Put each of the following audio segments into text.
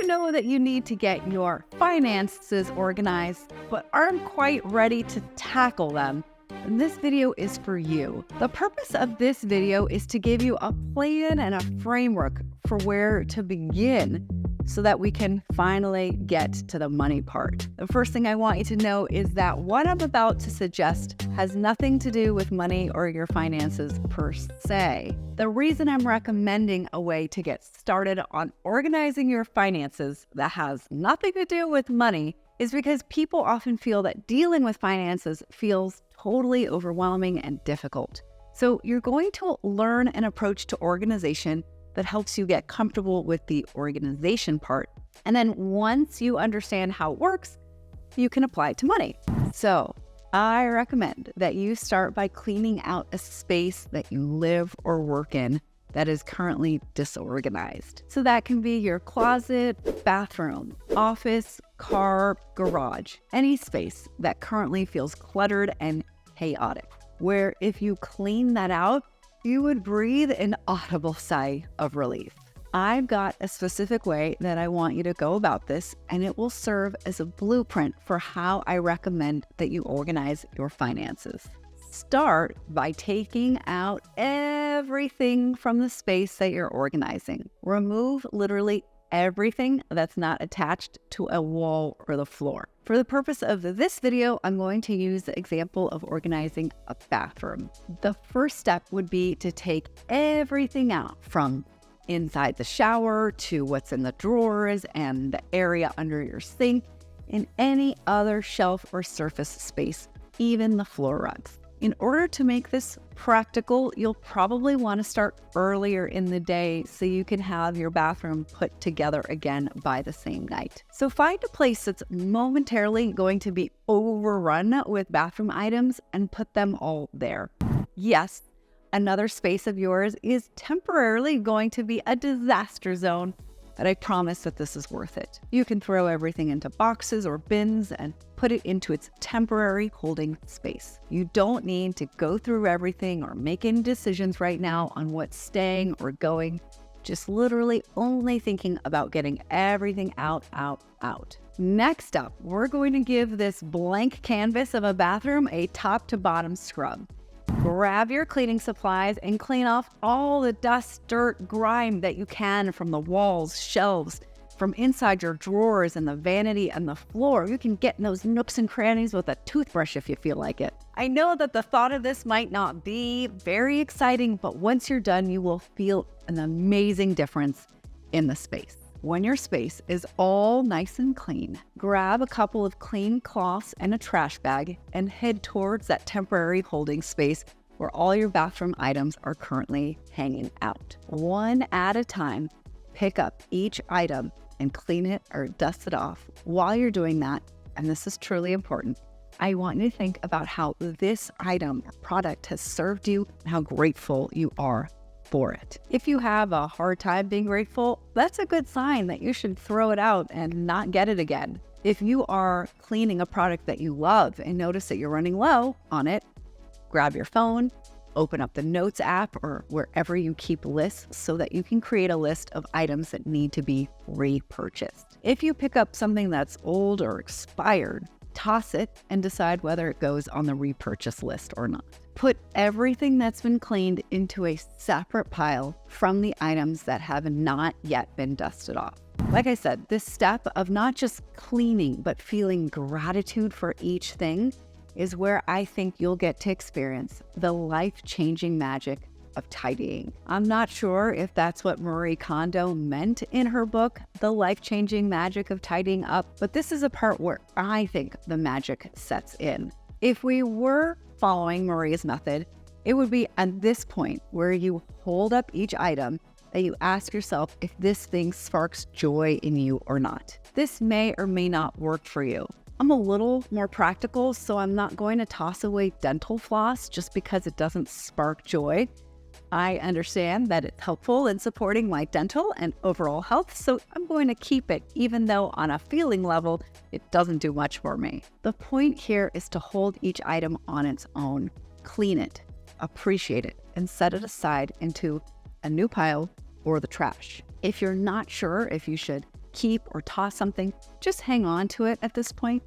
you know that you need to get your finances organized, but aren't quite ready to tackle them, then this video is for you. The purpose of this video is to give you a plan and a framework for where to begin so that we can finally get to the money part. The first thing I want you to know is that what I'm about to suggest has nothing to do with money or your finances per se. The reason I'm recommending a way to get started on organizing your finances that has nothing to do with money is because people often feel that dealing with finances feels totally overwhelming and difficult. So you're going to learn an approach to organization that helps you get comfortable with the organization part. And then once you understand how it works, you can apply it to money. So I recommend that you start by cleaning out a space that you live or work in that is currently disorganized. So that can be your closet, bathroom, office, car, garage, any space that currently feels cluttered and chaotic, where if you clean that out, you would breathe an audible sigh of relief. I've got a specific way that I want you to go about this, and it will serve as a blueprint for how I recommend that you organize your finances. Start by taking out everything from the space that you're organizing. Remove literally everything that's not attached to a wall or the floor. For the purpose of this video, I'm going to use the example of organizing a bathroom. The first step would be to take everything out from inside the shower to what's in the drawers and the area under your sink and any other shelf or surface space, even the floor rugs. In order to make this practical, you'll probably want to start earlier in the day so you can have your bathroom put together again by the same night. So find a place that's momentarily going to be overrun with bathroom items and put them all there. Yes, another space of yours is temporarily going to be a disaster zone, but I promise that this is worth it. You can throw everything into boxes or bins and put it into its temporary holding space. You don't need to go through everything or make any decisions right now on what's staying or going. Just literally only thinking about getting everything out. Next up, we're going to give this blank canvas of a bathroom a top to bottom scrub. Grab your cleaning supplies and clean off all the dust, dirt, grime that you can from the walls, shelves, from inside your drawers and the vanity and the floor. You can get in those nooks and crannies with a toothbrush if you feel like it. I know that the thought of this might not be very exciting, but once you're done, you will feel an amazing difference in the space. When your space is all nice and clean, grab a couple of clean cloths and a trash bag and head towards that temporary holding space where all your bathroom items are currently hanging out. One at a time, pick up each item and clean it or dust it off. While you're doing that, and this is truly important, I want you to think about how this item or product has served you and how grateful you are for it. If you have a hard time being grateful, that's a good sign that you should throw it out and not get it again. If you are cleaning a product that you love and notice that you're running low on it, grab your phone, open up the Notes app or wherever you keep lists so that you can create a list of items that need to be repurchased. If you pick up something that's old or expired, toss it and decide whether it goes on the repurchase list or not. Put everything that's been cleaned into a separate pile from the items that have not yet been dusted off. Like I said, this step of not just cleaning, but feeling gratitude for each thing is where I think you'll get to experience the life-changing magic of tidying. I'm not sure if that's what Marie Kondo meant in her book, The Life-Changing Magic of Tidying Up, but this is a part where I think the magic sets in. If we were following Marie's method, it would be at this point where you hold up each item that you ask yourself if this thing sparks joy in you or not. This may or may not work for you. I'm a little more practical, so I'm not going to toss away dental floss just because it doesn't spark joy. I understand that it's helpful in supporting my dental and overall health, so I'm going to keep it, even though on a feeling level, it doesn't do much for me. The point here is to hold each item on its own, clean it, appreciate it, and set it aside into a new pile or the trash. If you're not sure if you should keep or toss something, just hang on to it at this point.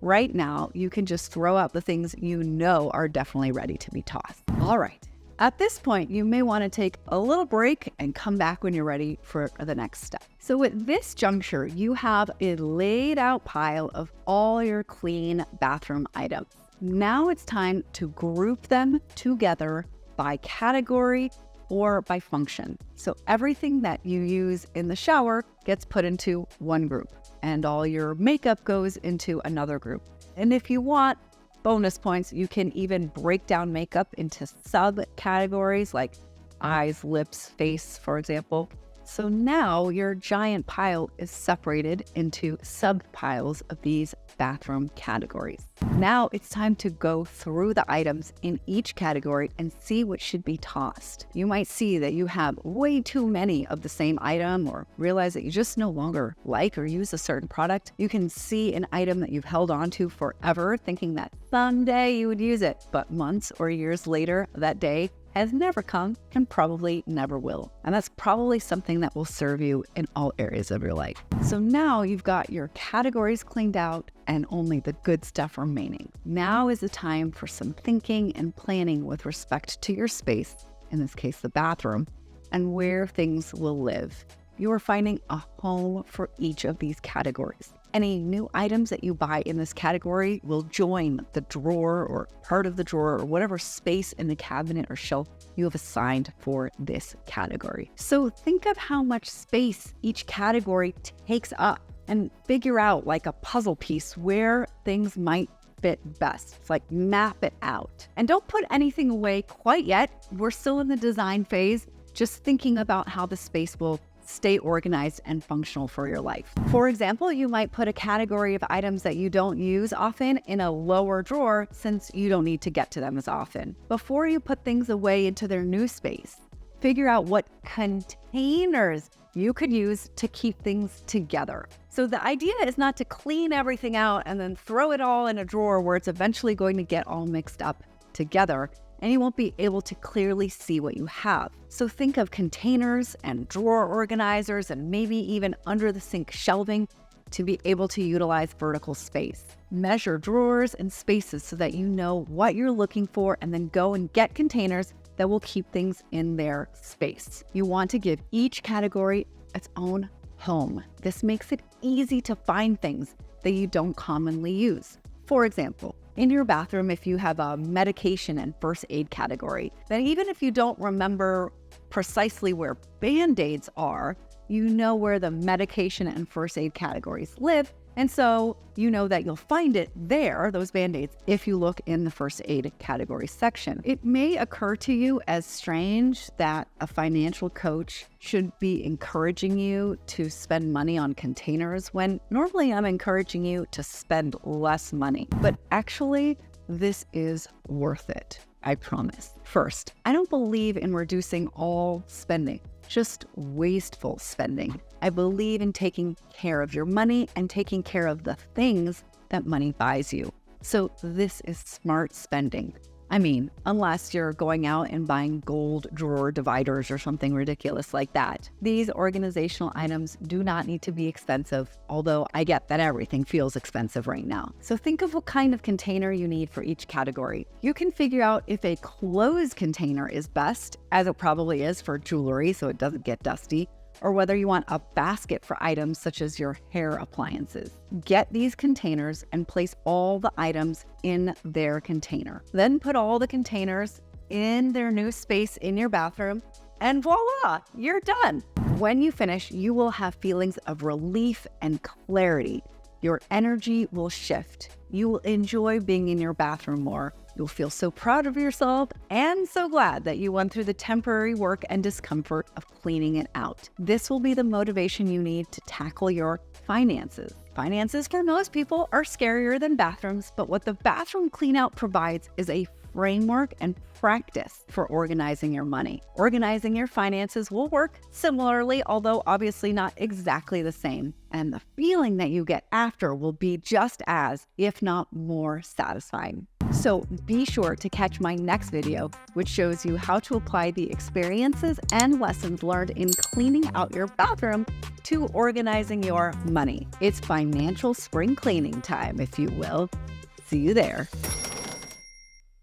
Right now, you can just throw out the things you know are definitely ready to be tossed. All right. At this point, you may want to take a little break and come back when you're ready for the next step. So at this juncture, you have a laid out pile of all your clean bathroom items. Now it's time to group them together by category or by function. So everything that you use in the shower gets put into one group, and all your makeup goes into another group. And if you want bonus points, you can even break down makeup into subcategories like eyes, lips, face, for example. So now your giant pile is separated into sub-piles of these bathroom categories. Now it's time to go through the items in each category and see what should be tossed. You might see that you have way too many of the same item, or realize that you just no longer like or use a certain product. You can see an item that you've held on to forever, thinking that someday you would use it, but months or years later, that day has never come and probably never will. And that's probably something that will serve you in all areas of your life. So now you've got your categories cleaned out and only the good stuff remaining. Now is the time for some thinking and planning with respect to your space, in this case, the bathroom, and where things will live. You are finding a home for each of these categories. Any new items that you buy in this category will join the drawer or part of the drawer or whatever space in the cabinet or shelf you have assigned for this category. So think of how much space each category takes up and figure out, like a puzzle piece, where things might fit best. It's like map it out. And don't put anything away quite yet. We're still in the design phase, just thinking about how the space will stay organized and functional for your life. For example, you might put a category of items that you don't use often in a lower drawer, since you don't need to get to them as often. Before you put things away into their new space, figure out what containers you could use to keep things together. So the idea is not to clean everything out and then throw it all in a drawer where it's eventually going to get all mixed up together, and you won't be able to clearly see what you have. So think of containers and drawer organizers and maybe even under the sink shelving to be able to utilize vertical space. Measure drawers and spaces so that you know what you're looking for, and then go and get containers that will keep things in their space. You want to give each category its own home. This makes it easy to find things that you don't commonly use. For example, in your bathroom, if you have a medication and first aid category, then even if you don't remember precisely where Band-Aids are, you know where the medication and first aid categories live. And so you know that you'll find it there, those Band-Aids, if you look in the first aid category section. It may occur to you as strange that a financial coach should be encouraging you to spend money on containers, when normally I'm encouraging you to spend less money. But actually, this is worth it, I promise. First, I don't believe in reducing all spending, just wasteful spending. I believe in taking care of your money and taking care of the things that money buys you. So this is smart spending. I mean, unless you're going out and buying gold drawer dividers or something ridiculous like that. These organizational items do not need to be expensive, although I get that everything feels expensive right now. So think of what kind of container you need for each category. You can figure out if a closed container is best, as it probably is for jewelry so it doesn't get dusty, or whether you want a basket for items such as your hair appliances. Get these containers and place all the items in their container. Then put all the containers in their new space in your bathroom, and voila, you're done. When you finish, you will have feelings of relief and clarity. Your energy will shift. You will enjoy being in your bathroom more. You'll feel so proud of yourself and so glad that you went through the temporary work and discomfort of cleaning it out. This will be the motivation you need to tackle your finances. Finances for most people are scarier than bathrooms, but what the bathroom clean out provides is a framework and practice for organizing your money. Organizing your finances will work similarly, although obviously not exactly the same. And the feeling that you get after will be just as, if not more, satisfying. So be sure to catch my next video, which shows you how to apply the experiences and lessons learned in cleaning out your bathroom to organizing your money. It's financial spring cleaning time, if you will. See you there.